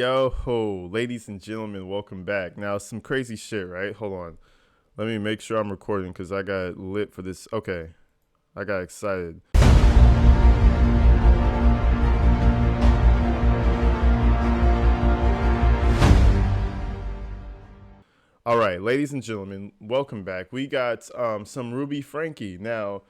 Yo, ladies and gentlemen, welcome back. Now, some crazy shit, right? Hold on. Let me make sure I'm recording because I got lit for this. Okay. I got excited. All right, ladies and gentlemen, welcome back. We got some Ruby Frankie. Now,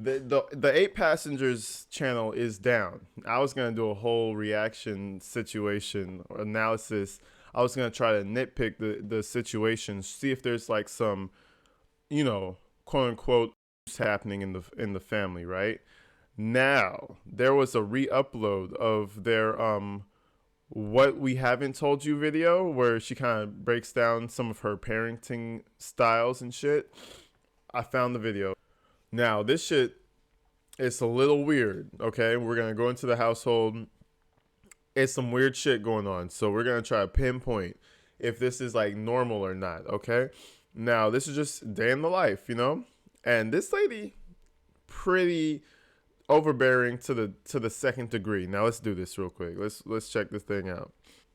the 8 Passengers channel is down. I was going to do a whole reaction situation or analysis. I was going to try to nitpick the situation, see if there's like some, quote unquote happening in the family, right? Now, there was a re-upload of their What We Haven't Told You video where she kind of breaks down some of her parenting styles and shit. I found the video. Now, this shit is a little weird, okay? We're going to go into the household. It's some weird shit going on. So we're going to try to pinpoint if this is like normal or not, okay? Now, this is just day in the life, And this lady, pretty overbearing to the second degree. Now, let's do this real quick. Let's check this thing out.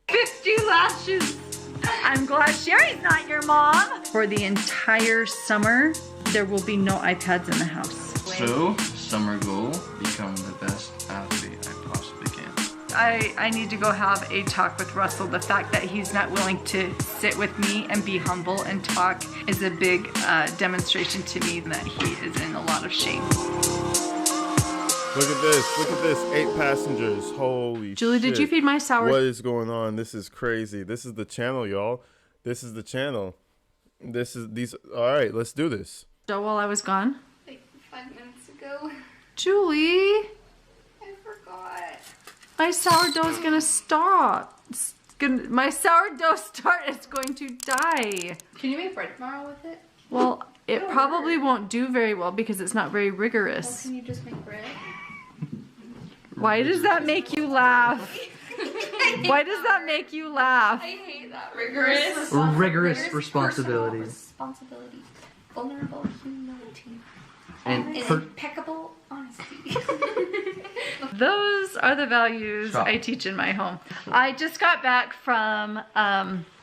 50 lashes. I'm glad Sherry's not your mom. For the entire summer, there will be no iPads in the house. So, summer goal, become the best athlete I possibly can. I need to go have a talk with Russell. The fact that he's not willing to sit with me and be humble and talk is a big demonstration to me that he is in a lot of shame. Look at this, 8 Passengers, holy Julie, shit. did you feed my sour? What is going on? This is crazy. This is the channel, y'all. This is the channel. All right, let's do this. So while I was gone? Like 5 minutes ago. Julie! I forgot. My sourdough's gonna stop. My sourdough start is going to die. Can you make bread tomorrow with it? Well, it probably won't do very well because it's not very rigorous. Well, can you just make bread? Why does that make you laugh? Why does that make you laugh? I hate that. Rigorous Responsibility. Responsibility. Vulnerable humility. And impeccable honesty. Those are the values I teach in my home. I just got back from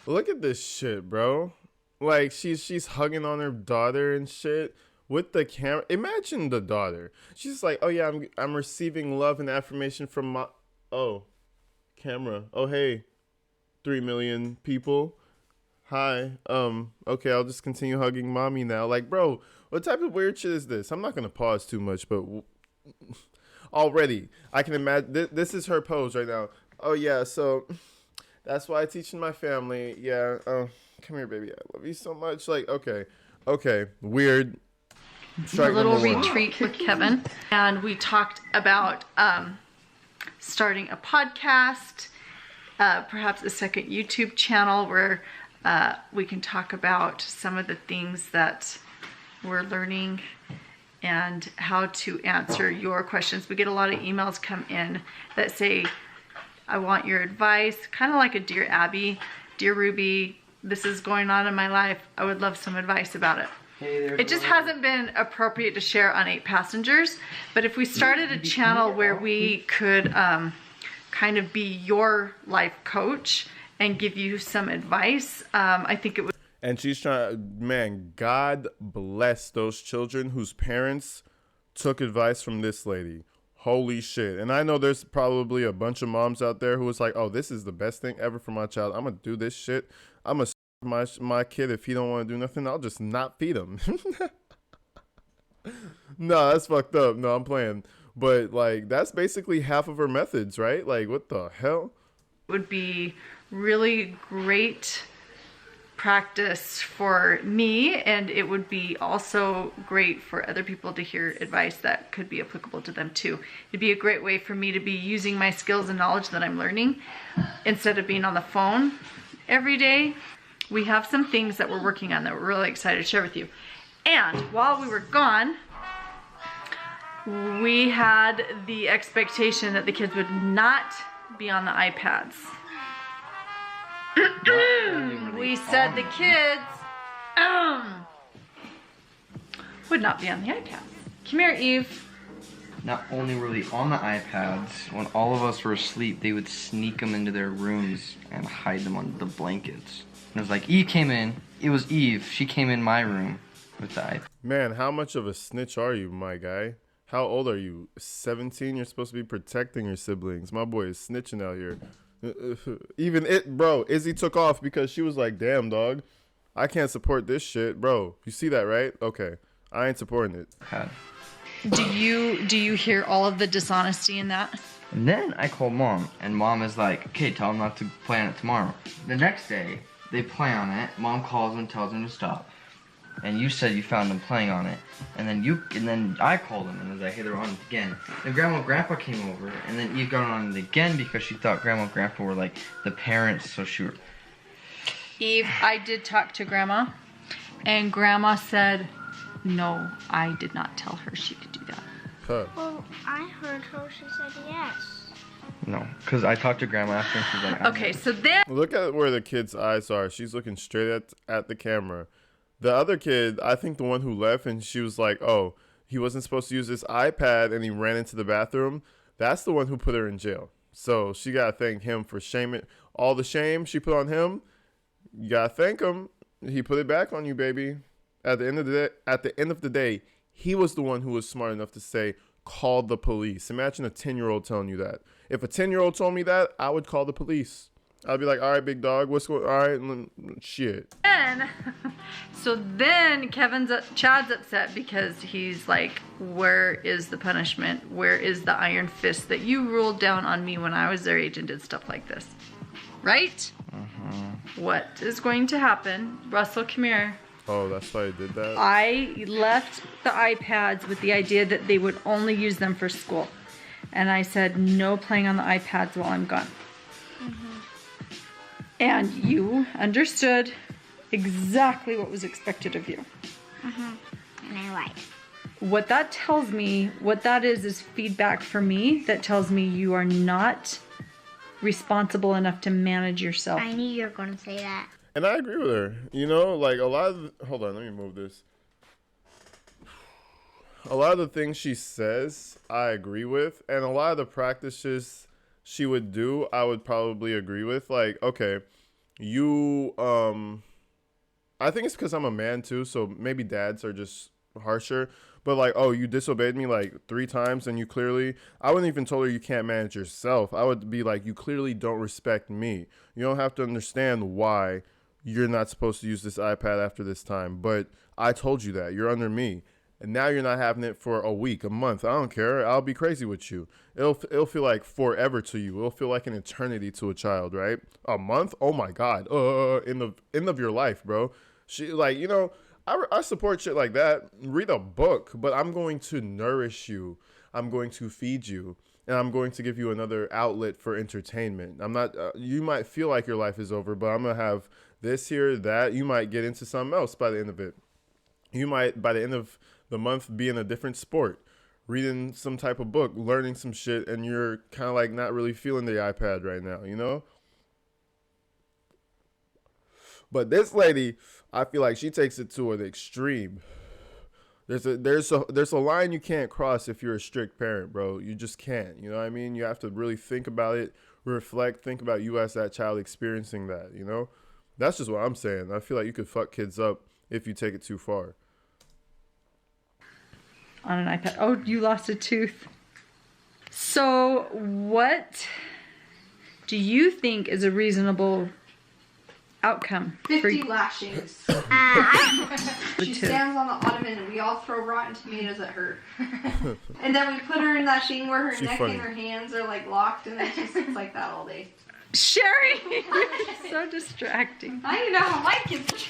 Look at this shit, bro. Like she's hugging on her daughter and shit with the camera. Imagine the daughter. She's like, "Oh yeah, I'm receiving love and affirmation from my camera. Oh hey, 3 million people. Hi. Okay, I'll just continue hugging mommy now." Like, bro, what type of weird shit is this? I'm not gonna pause too much, but already I can imagine this is her pose right now. Oh yeah, so that's why I teach in my family. Yeah. Come here, baby. I love you so much. Like, okay, weird. A little retreat with Kevin, and we talked about starting a podcast, perhaps a second YouTube channel where we can talk about some of the things that we're learning and how to answer your questions. We get a lot of emails come in that say, "I want your advice," kind of like a Dear Abby, "Dear Ruby, this is going on in my life. I would love some advice about it." It just hasn't been appropriate to share on 8 Passengers, but if we started a channel where we could kind of be your life coach and give you some advice, I think it would. And she's trying, man, God bless those children whose parents took advice from this lady. Holy shit. And I know there's probably a bunch of moms out there who was like, "Oh, this is the best thing ever for my child. I'm going to do this shit. I'm going to my kid. If he don't want to do nothing, I'll just not feed him." No, that's fucked up. No, I'm playing. But like, that's basically half of her methods, right? Like, what the hell? It would be really great practice for me, and it would be also great for other people to hear advice that could be applicable to them too. It'd be a great way for me to be using my skills and knowledge that I'm learning instead of being on the phone every day. We have some things that we're working on that we're really excited to share with you. And while we were gone, we had the expectation that the kids would not be on the iPads. We said the kids would not be on the iPad. Come here, Eve. not only were they on the iPads, when all of us were asleep, they would sneak them into their rooms and hide them under the blankets. And it was like, Eve came in. It was Eve. She came in my room with the iPad. Man, how much of a snitch are you, my guy? How old are you? 17? You're supposed to be protecting your siblings. My boy is snitching out here. Even it, bro, Izzy took off because she was like, damn, dog, I can't support this shit. Bro, you see that, right? Okay, I ain't supporting it. Do you hear all of the dishonesty in that? And then I called Mom, and Mom is like, okay, tell them not to play on it tomorrow. The next day, they play on it. Mom calls them, tells them to stop. And you said you found them playing on it. And then I called them and was like, hey, they're on it again. Then Grandma and Grandpa came over, and then Eve got on it again because she thought Grandma and Grandpa were like the parents, so she were... Eve, I did talk to Grandma, and Grandma said, no, I did not tell her she could do that. Huh. Well, I heard her. She said yes. No, because I talked to Grandma after, and she's like... Okay, so then... Look at where the kid's eyes are. She's looking straight at the camera. The other kid, I think the one who left, and she was like, oh, he wasn't supposed to use this iPad, and he ran into the bathroom. That's the one who put her in jail. So she got to thank him for shaming. All the shame she put on him, you got to thank him. He put it back on you, baby. At the end of the day, he was the one who was smart enough to say, call the police. Imagine a 10-year-old telling you that. If a 10-year-old told me that, I would call the police. I'd be like, all right, big dog, what's going on? All right, shit. So then Chad's upset because he's like, where is the punishment? Where is the iron fist that you ruled down on me when I was their age and did stuff like this? Right? What is going to happen? Russell, come here. Oh, that's why I did that? I left the iPads with the idea that they would only use them for school. And I said, no playing on the iPads while I'm gone. And you understood exactly what was expected of you. And I lied. What that tells me, what that is feedback for me that tells me you are not responsible enough to manage yourself. I knew you were going to say that. And I agree with her. You know, like a lot of... Hold on, let me move this. A lot of the things she says, I agree with. And a lot of the practices she would do, I would probably agree with. Like, okay, you... I think it's because I'm a man too, so maybe dads are just harsher. But like, oh, you disobeyed me like 3 times and you clearly... I wouldn't even tell her you can't manage yourself. I would be like, you clearly don't respect me. You don't have to understand why you're not supposed to use this iPad after this time. But I told you that. You're under me. And now you're not having it for a week, a month. I don't care. I'll be crazy with you. It'll feel like forever to you. It'll feel like an eternity to a child, right? A month? Oh my God. In the end of your life, bro. She like, you know, I support shit like that. Read a book, but I'm going to nourish you. I'm going to feed you. And I'm going to give you another outlet for entertainment. I'm not, you might feel like your life is over, but I'm going to have this here, that. You might get into something else by the end of it. You might, by the end of the month, be in a different sport, reading some type of book, learning some shit, and you're kind of like not really feeling the iPad right now, you know? But this lady, I feel like she takes it to an extreme. There's a line you can't cross if you're a strict parent, bro. You just can't. You know what I mean? You have to really think about it, reflect, think about you as that child experiencing that, you know? That's just what I'm saying. I feel like you could fuck kids up if you take it too far. On an iPad. Oh, you lost a tooth. So what do you think is a reasonable outcome? 50 lashings. She stands on the ottoman and we all throw rotten tomatoes at her. And then we put her in that thing where her She's neck funny. and her hands are like locked and then she sits like that all day. Sherry, you're so distracting. I don't know how my kids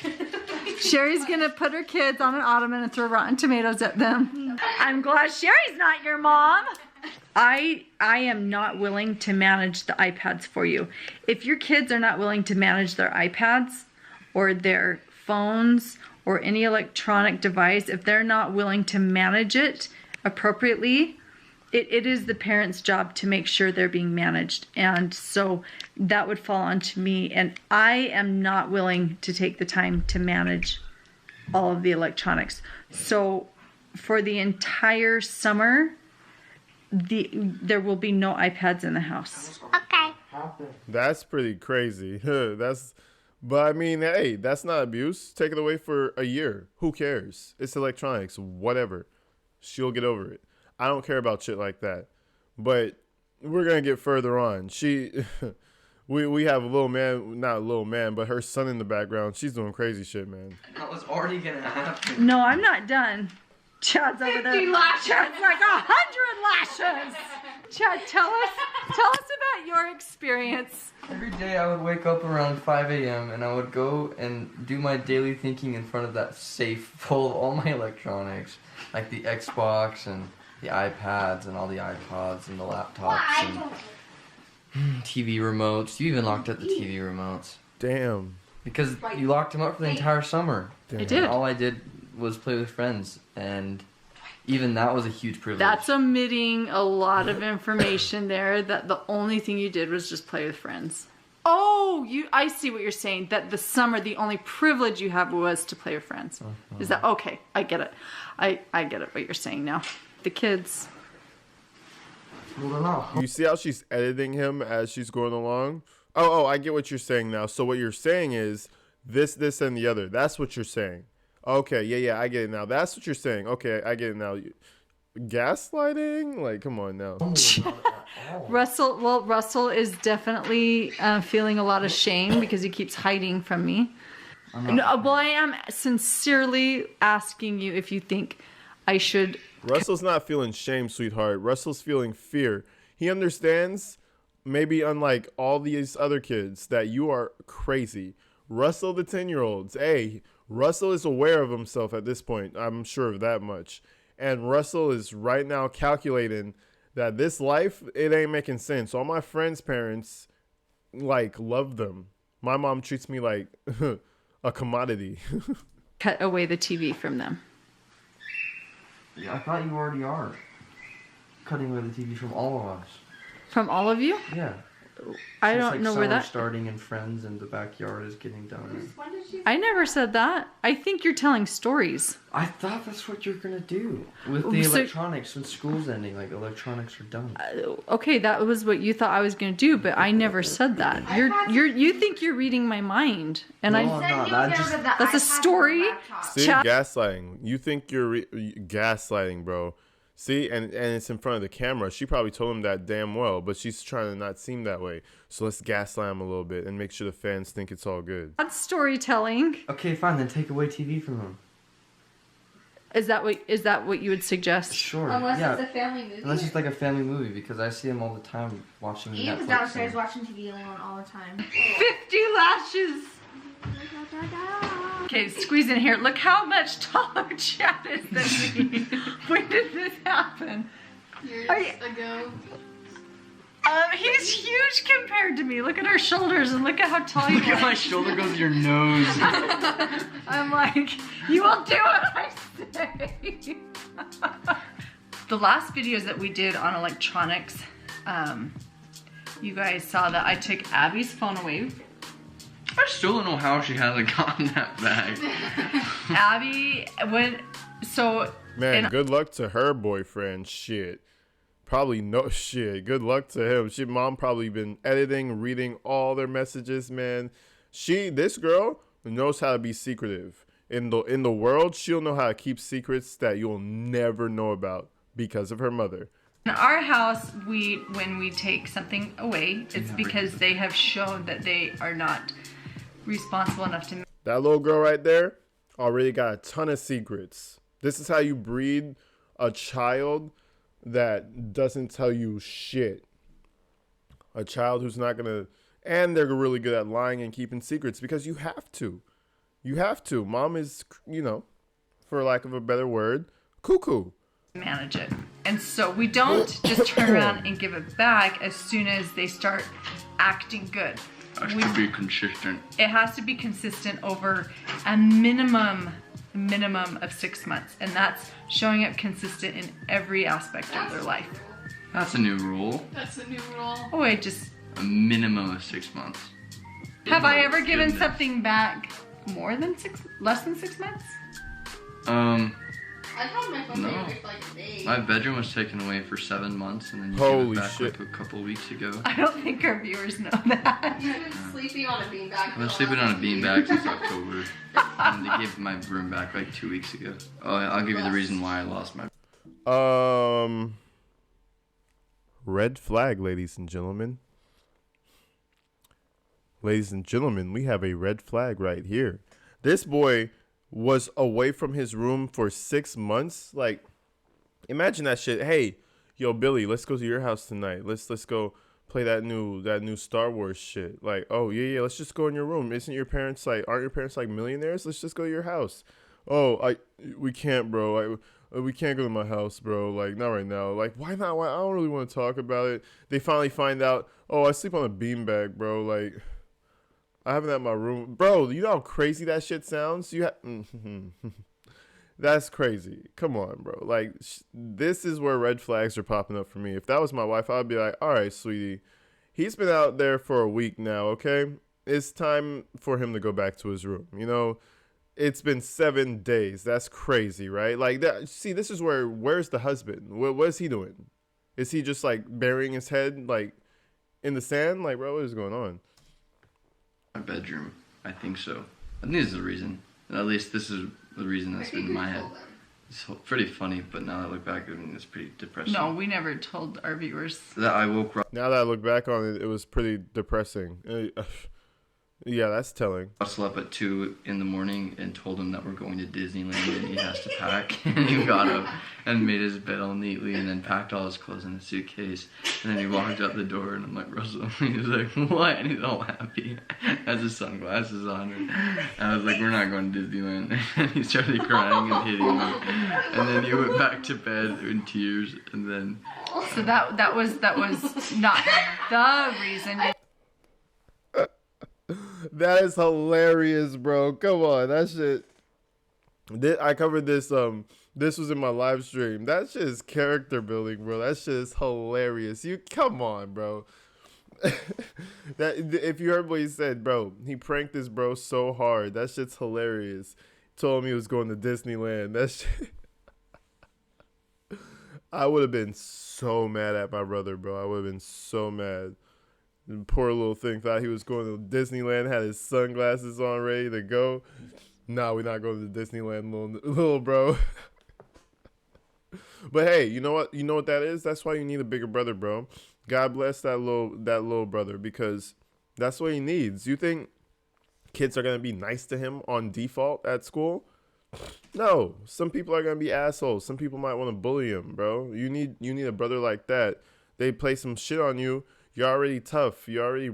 Sherry's gonna put her kids on an ottoman and throw rotten tomatoes at them. I'm glad Sherry's not your mom. I am not willing to manage the iPads for you. If your kids are not willing to manage their iPads or their phones or any electronic device, if they're not willing to manage it appropriately, it is the parent's job to make sure they're being managed. And so that would fall onto me. And I am not willing to take the time to manage all of the electronics. So for the entire summer, there will be no iPads in the house. Okay. That's pretty crazy. But I mean, hey, that's not abuse. Take it away for a year. Who cares? It's electronics, whatever. She'll get over it. I don't care about shit like that. But we're gonna get further on. We have a little man, not a little man, but her son in the background. She's doing crazy shit, man. That was already gonna happen. No, I'm not done. Chad's over there. 50 lashes. Chad's like 100 lashes. Chad, tell us about your experience. Every day I would wake up around 5 a.m. and I would go and do my daily thinking in front of that safe full of all my electronics, like the Xbox and the iPads and all the iPods and the laptops and TV remotes. You even locked up the TV remotes. Damn. Because you locked them up for the entire summer. Damn. I did. All I did was play with friends, and even that was a huge privilege. That's omitting a lot of information there, that the only thing you did was just play with friends. Oh, I see what you're saying, that the summer, the only privilege you have was to play with friends. Is that, okay, I get it. I get it, what you're saying now. The kids. You see how she's editing him as she's going along? Oh, I get what you're saying now. So what you're saying is this, and the other. That's what you're saying. Okay, yeah, I get it now. That's what you're saying. Okay, I get it now. Gaslighting? Like, come on now. Russell is definitely feeling a lot of shame because he keeps hiding from me. No, well, I am sincerely asking you if you think I should. Russell's not feeling shame, sweetheart. Russell's feeling fear. He understands, maybe unlike all these other kids, that you are crazy. Russell, the 10-year-olds, hey, Russell is aware of himself at this point. I'm sure of that much. And Russell is right now calculating that this life, it ain't making sense. All my friends' parents, like, love them. My mom treats me like a commodity. Cut away the TV from them. Yeah, I thought you already are cutting away the TV from all of us. From all of you? Yeah. I don't know where that. Starting in Friends and the backyard is getting done. When did she? I never said that. I think you're telling stories. I thought that's what you're gonna do with the electronics when school's ending. Like, electronics are done. Okay, that was what you thought I was going to do, but I never said that. You think you're reading my mind, and No, I'm not. that's a story. See, gaslighting. You think you're gaslighting, bro. See, and it's in front of the camera. She probably told him that damn well, but she's trying to not seem that way. So let's gaslight him a little bit and make sure the fans think it's all good. That's storytelling. Okay, fine. Then take away TV from them. Is that what you would suggest? Sure. Unless it's a family movie. Unless it's like a family movie, because I see them all the time watching Netflix. Ian's downstairs watching TV alone all the time. 50 lashes. Okay, squeeze in here. Look how much taller Chad is than me. When did this happen? Years ago. He's huge compared to me. Look at our shoulders and look at how tall you are. Look at my shoulder goes to your nose. I'm like, you will do what I say. The last videos that we did on electronics, you guys saw that I took Abby's phone away. I still don't know how she hasn't gotten that bag. Abby went, so... Man, good luck to her boyfriend. Shit. Probably no shit. Good luck to him. Mom probably been editing, reading all their messages, man. This girl knows how to be secretive. In the world, she'll know how to keep secrets that you'll never know about because of her mother. In our house, when we take something away, it's because they have shown that they are not responsible enough to... That little girl right there already got a ton of secrets. This is how you breed a child that doesn't tell you shit. A child who's not gonna... And they're really good at lying and keeping secrets because you have to. You have to. Mom is, for lack of a better word, cuckoo. Manage it. And so we don't just turn around and give it back as soon as they start acting good. It has to be consistent. It has to be consistent over a minimum of 6 months. And that's showing up consistent in every aspect of their life. That's a new rule. That's a new rule. Oh, I just... A minimum of 6 months. Have I ever given something back less than 6 months? I've had my phone No. for like days. My bedroom was taken away for 7 months, and then you Holy gave it back shit. like a couple weeks ago. I don't think our viewers know that. You've been sleeping on a beanbag. I've been sleeping on a beanbag since October, and they gave my room back like 2 weeks ago. Oh, I'll give you the reason why I lost my. Red flag, ladies and gentlemen. Ladies and gentlemen, we have a red flag right here. This boy was away from his room for 6 months. Like, imagine that shit. Hey, yo, Billy, let's go to your house tonight. Let's go play that new Star Wars shit. Like, oh yeah, let's just go in your room. Aren't your parents like millionaires? Let's just go to your house. Oh, we can't, bro. We can't go to my house, bro. Like, not right now. Like, why not? Why? I don't really want to talk about it. They finally find out. Oh, I sleep on a beanbag, bro. Like, I have it at my room, bro. You know how crazy that shit sounds. That's crazy. Come on, bro. Like, this is where red flags are popping up for me. If that was my wife, I'd be like, all right, sweetie, he's been out there for a week now. Okay, it's time for him to go back to his room. You know. It's been 7 days. That's crazy, right? Like that. See, this is where's the husband? What is he doing? Is he just like burying his head like in the sand? Like, bro, what is going on? My bedroom. I think so. I think this is the reason. And at least this is the reason that's been in my head. It's pretty funny, but now that I look back, I mean, it's pretty depressing. No, we never told our viewers. That I woke up. Now that I look back on it, it was pretty depressing. Yeah, that's telling. Russell up at 2 in the morning and told him that we're going to Disneyland and he has to pack. And he got up and made his bed all neatly and then packed all his clothes in a suitcase. And then he walked out the door and I'm like, Russell. And he's like, what? And he's all happy. Has his sunglasses on. And I was like, we're not going to Disneyland. And he started crying and hitting me. And then he went back to bed in tears. And then. So that was not the reason. That is hilarious, bro. Come on, that shit. I covered this. This was in my live stream. That shit is character building, bro. That shit is hilarious. You come on, bro. That if you heard what he said, bro, he pranked this bro so hard. That shit's hilarious. Told him he was going to Disneyland. That shit. I would have been so mad at my brother, bro. I would have been so mad. The poor little thing thought he was going to Disneyland, had his sunglasses on, ready to go. Nah, we're not going to Disneyland, little bro. But hey, you know what? You know what that is? That's why you need a bigger brother, bro. God bless that little brother, because that's what he needs. You think kids are gonna be nice to him on default at school? No. Some people are gonna be assholes. Some people might want to bully him, bro. You need a brother like that. They play some shit on you. You're already tough. You already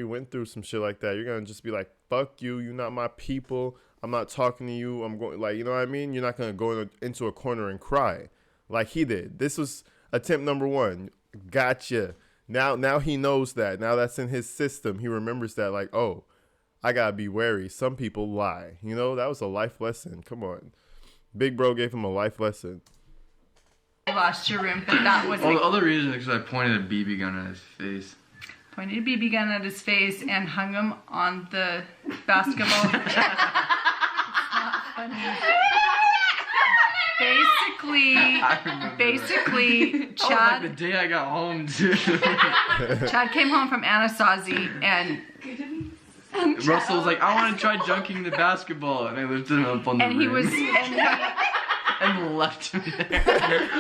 went through some shit like that. You're gonna just be like, fuck you. You're not my people. I'm not talking to you. I'm going, like, you know what I mean? You're not gonna go into a corner and cry like he did. This was attempt number 1. Gotcha. Now he knows that. Now that's in his system. He remembers that. Like, oh, I gotta be wary. Some people lie. You know, that was a life lesson. Come on, big bro gave him a life lesson. Lost your room, but that was the other reason is because I pointed a BB gun at his face. Pointed a BB gun at his face and hung him on the basketball. It's not funny. Basically, Chad. Like the day I got home too. Chad came home from Anasazi and Russell was like, I want to try dunking the basketball, and I lifted him up on the rim. And left me there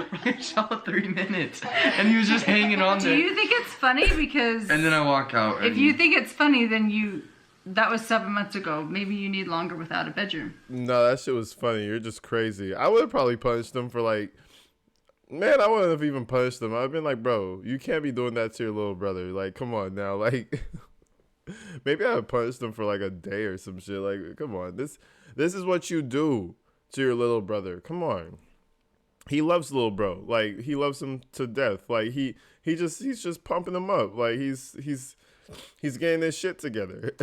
for like all 3 minutes. And he was just hanging on there. Do you think it's funny? Because... And then I walk out. If you think it's funny, then that was 7 months ago. Maybe you need longer without a bedroom. No, that shit was funny. You're just crazy. I would have probably punished him for like... Man, I wouldn't have even punished him. I've been like, bro, you can't be doing that to your little brother. Like, come on now. Like... Maybe I would punish him for like a day or some shit. Like, come on. This is what you do to your little brother. Come on. He loves little bro. Like, he loves him to death. Like, he's just pumping him up. Like, he's getting his shit together.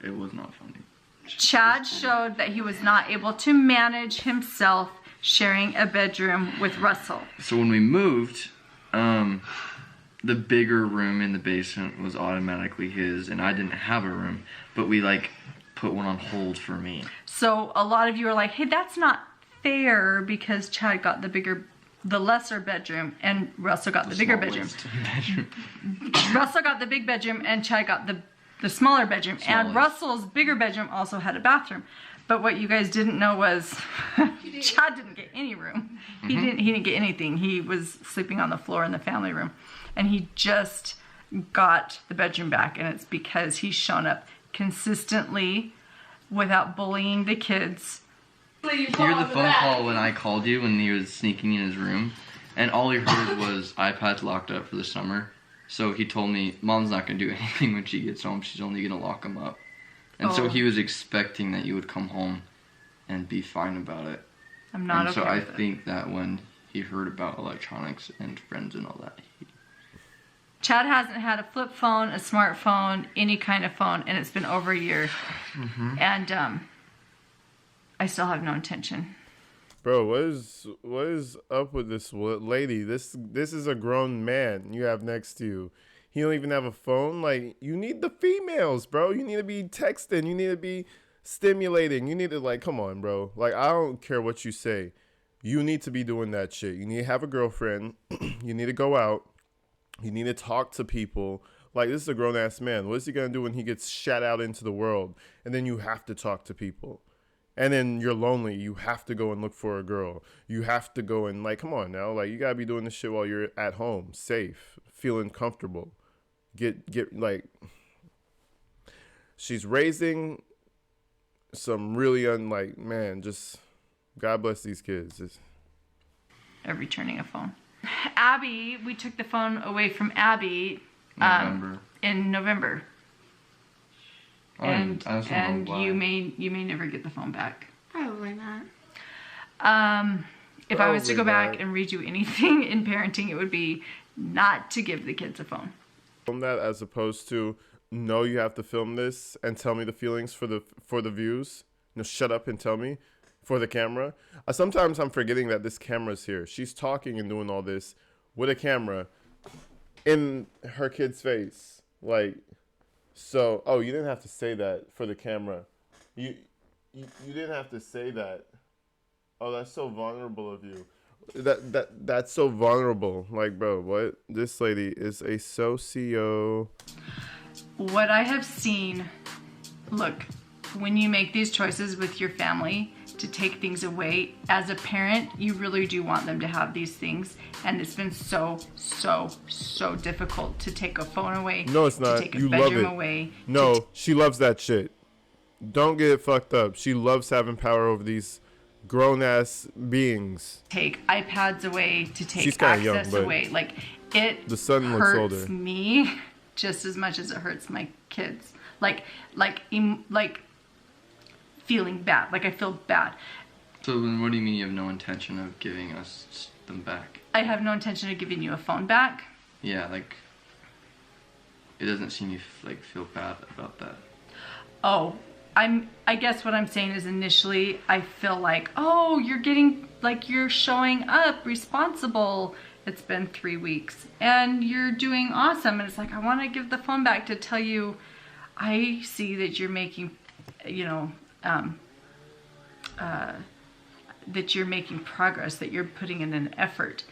It was not funny. Chad showed that he was not able to manage himself sharing a bedroom with Russell. So when we moved, the bigger room in the basement was automatically his, and I didn't have a room, but we like put one on hold for me. So a lot of you are like, hey, that's not fair because Chad got the lesser bedroom, and Russell got the bigger bedroom. Russell got the big bedroom, and Chad got the smaller bedroom. And Russell's bigger bedroom also had a bathroom. But what you guys didn't know was Chad didn't get any room. He didn't get anything. He was sleeping on the floor in the family room, and he just got the bedroom back, and it's because he's shown up consistently without bullying the kids. You hear the phone call when I called you when he was sneaking in his room, and all he heard was iPad's locked up for the summer. So he told me, Mom's not going to do anything when she gets home. She's only going to lock him up. And so he was expecting that you would come home and be fine about it. I'm not and okay so I with it. think that when he heard about electronics and friends and all that, Chad hasn't had a flip phone, a smartphone, any kind of phone, and it's been over a year. And I still have no intention. Bro, what is up with this lady? This is a grown man you have next to you. He don't even have a phone. Like, you need the females, bro. You need to be texting. You need to be stimulating. You need to, like, come on, bro. Like, I don't care what you say. You need to be doing that shit. You need to have a girlfriend. You need to go out. You need to talk to people. Like, this is a grown-ass man. What is he going to do when he gets shot out into the world? And then you have to talk to people. And then you're lonely. You have to go and look for a girl. You have to go and, like, come on now. Like, you got to be doing this shit while you're at home, safe, feeling comfortable. Get like, she's raising some really man, just God bless these kids. Returning a phone. Abby, we took the phone away from Abby in November. And you may never get the phone back. Probably not. If I was to go back and redo anything in parenting, it would be not to give the kids a phone. Film that as opposed to, no, you have to film this and tell me the feelings for the views. Shut up and tell me for the camera. Sometimes I'm forgetting that this camera's here. She's talking and doing all this with a camera in her kid's face. Like, so, oh, you didn't have to say that for the camera. You didn't have to say that. Oh, that's so vulnerable of you. That's so vulnerable. Like, bro, what? This lady is a socio. What I have seen, look, when you make these choices with your family to take things away, as a parent, you really do want them to have these things. And it's been so difficult to take a phone away. No, it's not. To take a you bedroom love it. away. No, she loves that shit. Don't get it fucked up. She loves having power over these grown-ass beings. Take iPads away, to take She's kinda access young, but away. Like, it the son looks older. hurts me just as much as it hurts my kids. Like feeling bad. Like, I feel bad. So then what do you mean you have no intention of giving us them back? I have no intention of giving you a phone back. Yeah, like, it doesn't seem you feel bad about that. Oh, I guess what I'm saying is initially I feel like, oh, you're showing up responsible. It's been 3 weeks and you're doing awesome. And it's like, I want to give the phone back to tell you, I see that you're making, that you're making progress, that you're putting in an effort.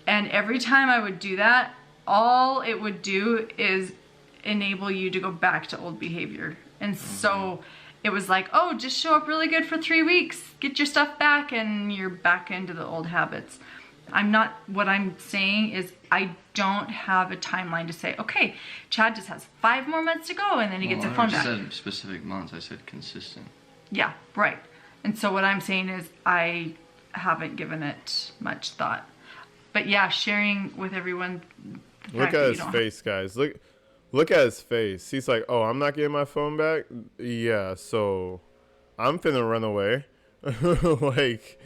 And every time I would do that, all it would do is enable you to go back to old behavior. And so it was like, oh, just show up really good for 3 weeks, get your stuff back, and you're back into the old habits. What I'm saying is I don't have a timeline to say, okay, Chad just has 5 more months to go, and then he gets a phone back. I said specific months, I said consistent. Yeah, right. And so what I'm saying is I haven't given it much thought. But yeah, sharing with everyone. Look at his face, guys. Look at his face. He's like, oh, I'm not getting my phone back? Yeah, so I'm finna run away. Like,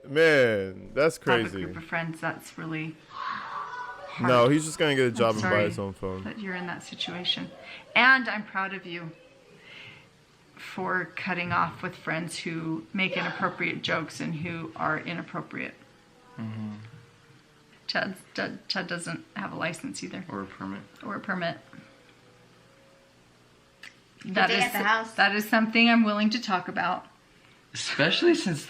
man, that's crazy. I have a group of friends that's really hard. No, he's just gonna get a job and buy his own phone. That you're in that situation. And I'm proud of you for cutting off with friends who make inappropriate jokes and who are inappropriate. Mm-hmm. Chad doesn't have a license either. Or a permit. That is something I'm willing to talk about. Especially since,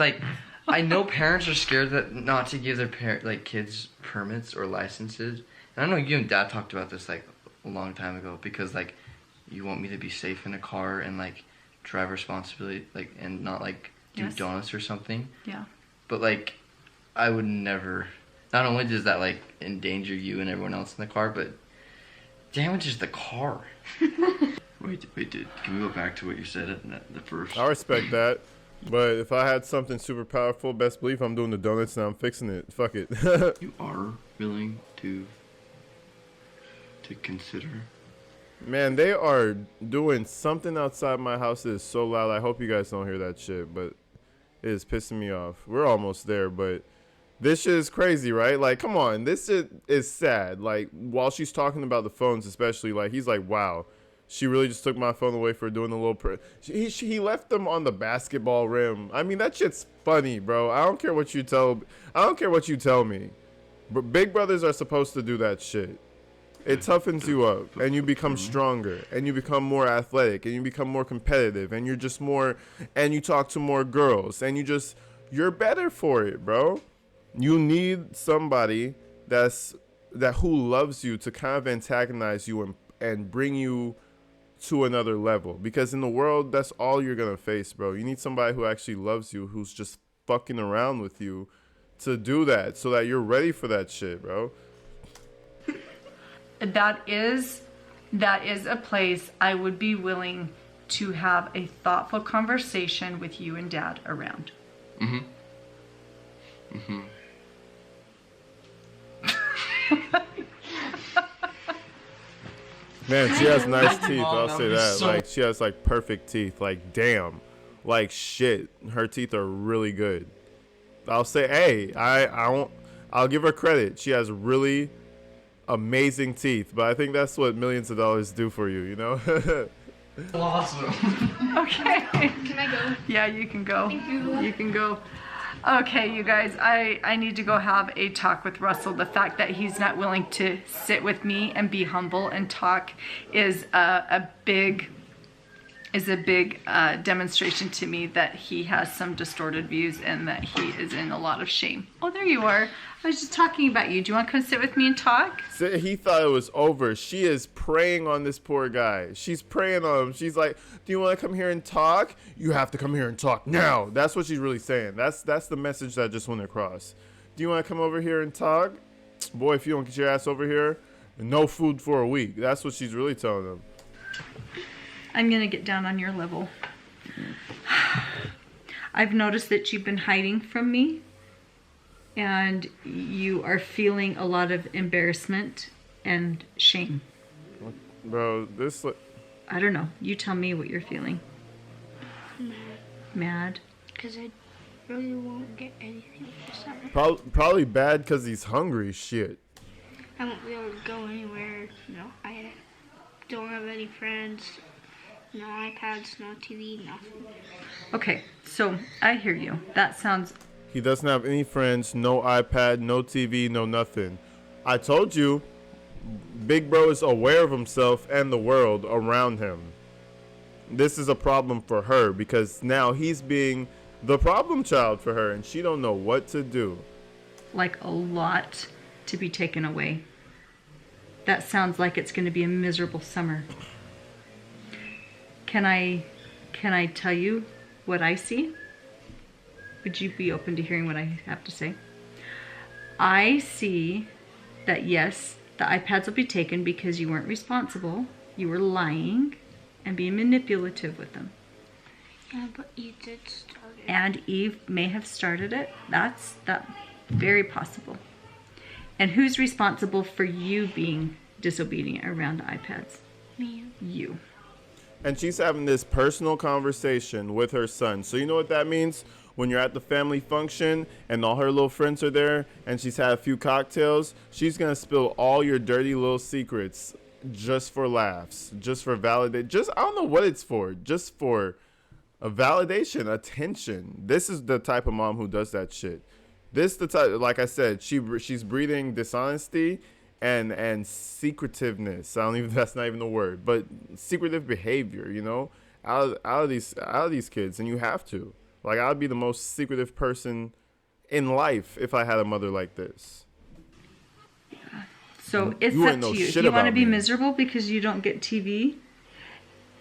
I know parents are scared that not to give their kids permits or licenses. And I know you and Dad talked about this like a long time ago because like you want me to be safe in a car and like drive responsibility and not like do donuts or something. Yeah. But like I would never. Not only does that like endanger you and everyone else in the car, but damages the car. Wait, can we go back to what you said at the first? I respect that. But if I had something super powerful, best believe I'm doing the donuts and I'm fixing it. Fuck it. You are willing to consider? Man, they are doing something outside my house that is so loud. I hope you guys don't hear that shit, but it is pissing me off. We're almost there, but this shit is crazy, right? Like, come on. This shit is sad. Like, while she's talking about the phones especially, like, he's like, wow. She really just took my phone away for doing the little... He left them on the basketball rim. I mean, that shit's funny, bro. I don't care what you tell me. But big brothers are supposed to do that shit. It toughens you up, and you become stronger, and you become more athletic, and you become more competitive, and you're just more... And you talk to more girls, and you're better for it, bro. You need somebody who loves you to kind of antagonize you and bring you to another level, because in the world that's all you're gonna face, bro. You need somebody who actually loves you, who's just fucking around with you to do that, so that you're ready for that shit, bro. That is a place I would be willing to have a thoughtful conversation with you and Dad around. Man, she has nice teeth, I'll say that. Like, she has like perfect teeth. Like, damn. Like, shit. Her teeth are really good. I'll say, hey, I'll give her credit. She has really amazing teeth, but I think that's what millions of dollars do for you, you know? Awesome. Okay. Can I go? Yeah, you can go. Thank you. You can go. Okay, you guys, I need to go have a talk with Russell. The fact that he's not willing to sit with me and be humble and talk is a big demonstration to me that he has some distorted views and that he is in a lot of shame. Oh, there you are. I was just talking about you. Do you want to come sit with me and talk? He thought it was over. She is preying on this poor guy. She's preying on him. She's like, do you want to come here and talk? You have to come here and talk now. That's what she's really saying. That's the message that just went across. Do you want to come over here and talk? Boy, if you don't get your ass over here, no food for a week. That's what she's really telling him. I'm going to get down on your level. I've noticed that you've been hiding from me. And you are feeling a lot of embarrassment and shame. Bro, I don't know. You tell me what you're feeling. Mad? Because I really won't get anything for summer. Probably bad because he's hungry. Shit. I won't be able to go anywhere. No, I don't have any friends. No iPads, no TV, nothing. Okay, so I hear you. That sounds... He doesn't have any friends, no iPad, no TV, no nothing. I told you, Big Bro is aware of himself and the world around him. This is a problem for her because now he's being the problem child for her and she don't know what to do. Like a lot to be taken away. That sounds like it's going to be a miserable summer. Can I tell you what I see? Would you be open to hearing what I have to say? I see that yes, the iPads will be taken because you weren't responsible. You were lying and being manipulative with them. Yeah, but Eve did start it. And Eve may have started it. That's very possible. And who's responsible for you being disobedient around the iPads? Me. You. And she's having this personal conversation with her son. So you know what that means? When you're at the family function and all her little friends are there and she's had a few cocktails, she's going to spill all your dirty little secrets just for laughs, just for validate. I don't know what it's for, just for a validation, attention. This is the type of mom who does that shit. This the type, like I said, she's breathing dishonesty and secretiveness. That's not even the word, but secretive behavior, you know, out of these kids, and you have to. Like, I'd be the most secretive person in life if I had a mother like this. So it's You up wouldn't know to you. If shit you want to about be me. miserable because you don't get TV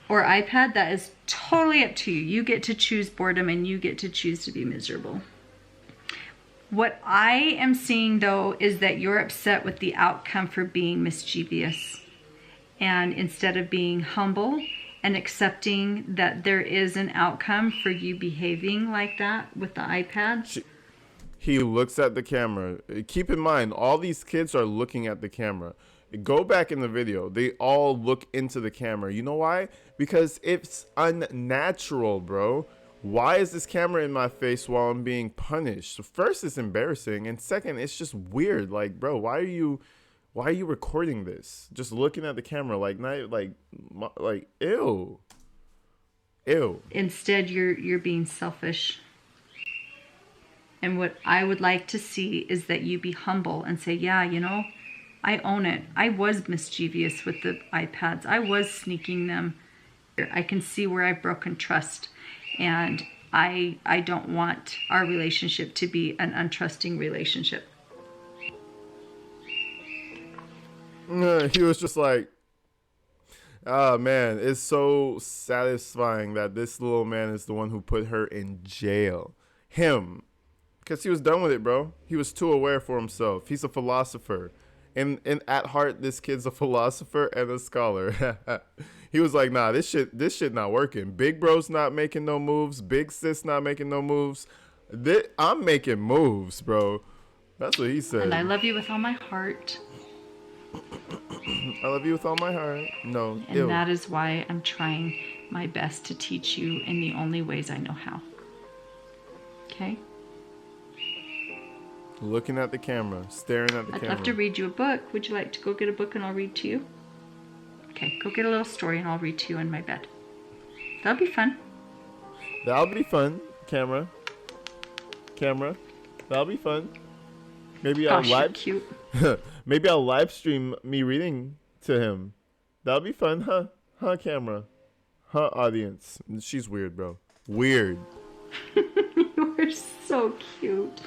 or iPad, that is totally up to you. You get to choose boredom and you get to choose to be miserable. What I am seeing, though, is that you're upset with the outcome for being mischievous. And instead of being humble and accepting that there is an outcome for you behaving like that with the iPad. He looks at the camera. Keep in mind, all these kids are looking at the camera. Go back in the video. They all look into the camera. You know why? Because it's unnatural, bro. Why is this camera in my face while I'm being punished? So first, it's embarrassing, and second, it's just weird. Like, bro, why are you recording this? Just looking at the camera, like, not like, ew. Instead, you're being selfish. And what I would like to see is that you be humble and say, yeah, you know, I own it. I was mischievous with the iPads. I was sneaking them. I can see where I've broken trust. And I don't want our relationship to be an untrusting relationship. He was just like, oh, man, it's so satisfying that this little man is the one who put her in jail. Him. Because he was done with it, bro. He was too aware for himself. He's a philosopher. And at heart, this kid's a philosopher and a scholar. He was like, nah, this shit not working. Big bro's not making no moves. Big sis not making no moves. I'm making moves, bro. That's what he said. And I love you with all my heart. I love you with all my heart. No. And that is why I'm trying my best to teach you in the only ways I know how. Okay? Looking at the camera, staring at the camera. I'd love to read you a book. Would you like to go get a book and I'll read to you? Okay, go get a little story and I'll read to you in my bed. That'll be fun. That'll be fun. Camera. That'll be fun. Maybe I'll live. Cute. Maybe I'll live stream me reading to him. That'll be fun, huh? Huh, camera. Huh, audience. She's weird, bro. Weird. You are so cute.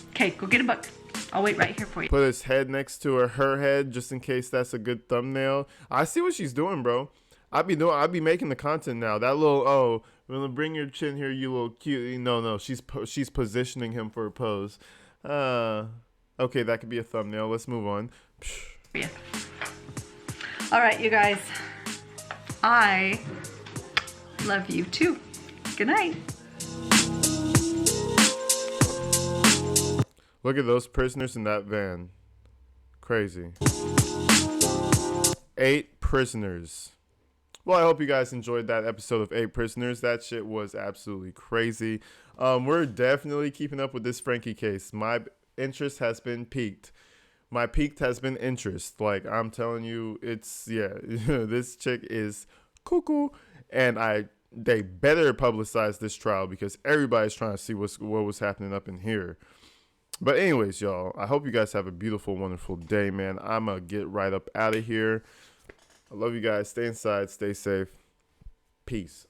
Okay, go get a book. I'll wait right here for you. Put his head next to her head just in case that's a good thumbnail. I see what she's doing, bro. I'll be making the content now. That little, bring your chin here, you little cute. No, she's positioning him for a pose. Okay, that could be a thumbnail. Let's move on. Yeah. All right, you guys. I love you too. Good night. Look at those prisoners in that van. Crazy. 8 prisoners. Well, I hope you guys enjoyed that episode of 8 Prisoners. That shit was absolutely crazy. We're definitely keeping up with this Frankie case. My interest has been piqued. My peaked has been interest. Like, I'm telling you, it's, yeah, this chick is cuckoo. And they better publicize this trial because everybody's trying to see what was happening up in here. But anyways, y'all, I hope you guys have a beautiful, wonderful day, man. I'm going to get right up out of here. I love you guys. Stay inside. Stay safe. Peace.